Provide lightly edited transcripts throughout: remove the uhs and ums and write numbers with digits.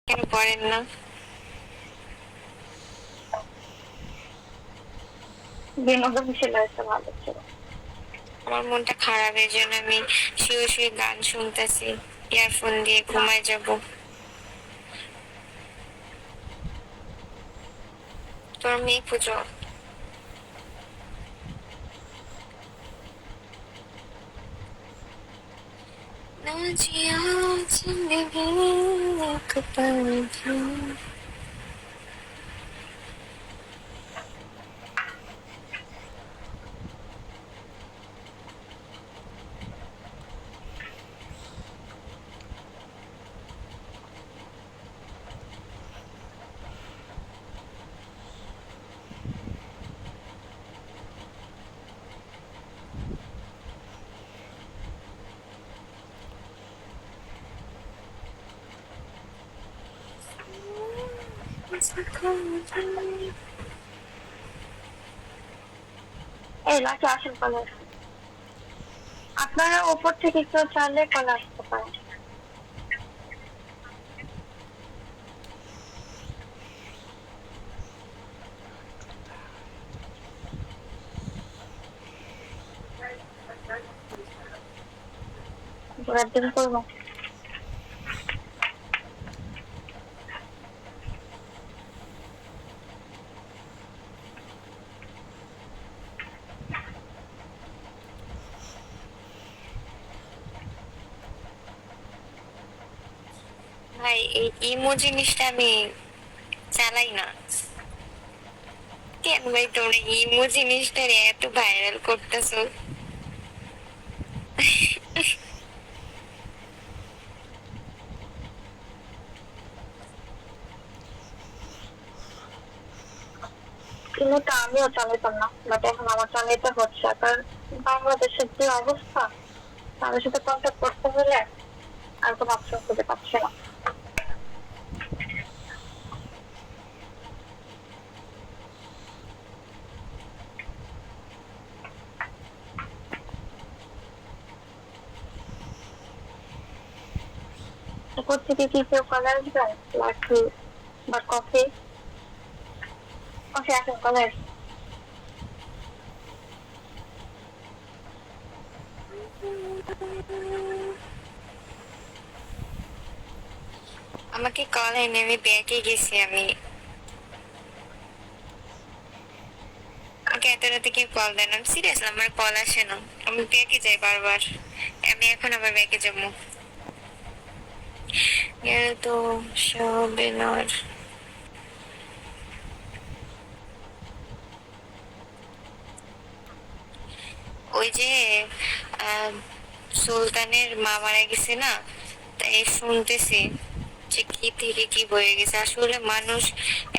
কেন করেন না? বিনোদনশীল হয়েছে, ভালো ছিল। আমার মনটা খারাপ, এই জন্য আমি শুয়ে শুয়ে গান শুনতেছি, ইয়ারফোন দিয়ে ঘুমায় যাব। তোর মেয়ে পুজো ना जिया जिंदगी एक पल भी। এই লাকি আসেন, কলে আসেন। আপনারা উপর থেকে কেউ চাইলে কলে আসতে পারেন। একদিন করবো। ভাই, এই ইমো জিনিসটা আমি চালাই না। কেন ভাই তোমরা ইমো জিনিসটা এত ভাইরাল করতেছো? ইমোটা আমিও চালাতাম না, বাট এখন আমার চালাইতে হচ্ছে। কারণ বাংলাদেশের যে অবস্থা, তাদের সাথে কন্ট্যাক্ট করতে হলে আর কোনো অপশন খুঁজে পাচ্ছে না। উপর থেকে কি কেউ কলে আসবেন? লাকি বা কফি? কফি আসেন, কলে আসেন। আমাকে কল এনে আমি ব্যাকে গেছি। আমাকে এত রাতে কেউ কল দেন? আমি সিরিয়াস, আমার কল আসে না। আমি ব্যাকে যাই বারবার। আমি এখন আবার ব্যাকে যাবো। তো সবেনার ওই যে আহ, সুলতানের মা মারা গেছে না, তাই শুনতেছি যে কি থেকে কি হয়ে গেছে। আসলে মানুষ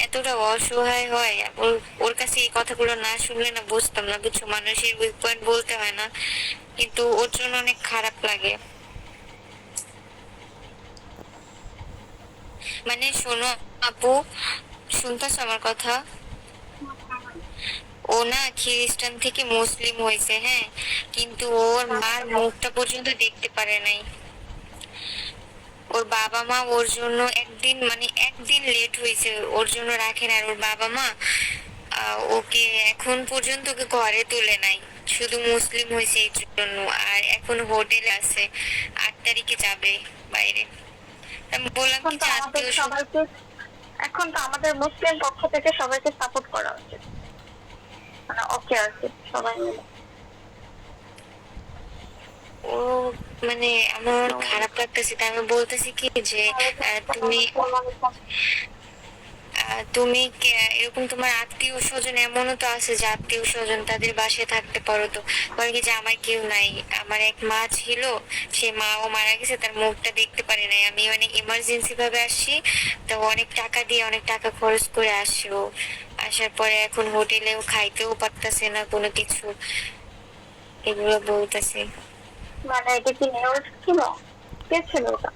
এতটা অসহায় হয়, ওর ওর কাছে এই কথাগুলো না শুনলে না বুঝতাম না, বুঝছো? মানুষের উইক পয়েন্ট বলতে হয় না, কিন্তু ওর জন্য অনেক খারাপ লাগে। মানে শোনো আপু, শুনতেছো আমার কথা? ও না খ্রিস্টান থেকে মুসলিম হয়েছে, হ্যাঁ, কিন্তু ওর মার মুখটা পর্যন্ত দেখতে পারে নাই। ওর বাবা মা ওর জন্য একদিন, মানে একদিন লেট হয়েছে ওর জন্য রাখেন, আর ওর বাবা মা ওকে এখন পর্যন্ত ওকে ঘরে তুলে নাই, শুধু মুসলিম হয়েছে এই জন্য। আর এখন হোটেলে আছে, 8 তারিখে যাবে বাইরে। আমি বললাম এখন কি তো যে আমাদের আত্মীয় সবাইকে, এখন তো আমাদের মুসলিম পক্ষ থেকে সবাইকে সাপোর্ট করা উচিত, মানে ওকে আর কি, সবাই মিলে। ও, মানে আমার খারাপ লাগতেছে, তাই আমি বলতেছি কি যে তুমি এরকম তোমার আত্মীয় স্বজন এমনও তো আছে যে আত্মীয় স্বজন তাদের বাসায় থাকতে পারো। তো বলে কি যে আমার কেউ নাই, আমার এক মা ছিল, সে মাও মারা গেছে, তার মুখটা দেখতে পারি নাই। আমি মানে ইমার্জেন্সি ভাবে আসছি, তো অনেক টাকা দিয়ে অনেক টাকা খরচ করে আসি। ও আসার পরে এখন হোটেলেও খাইতেও পারতেছে না কোনো কিছু, এগুলো বলতেছে। মানে এটা কি নিউজ ছিল? কে ছিল ওটা?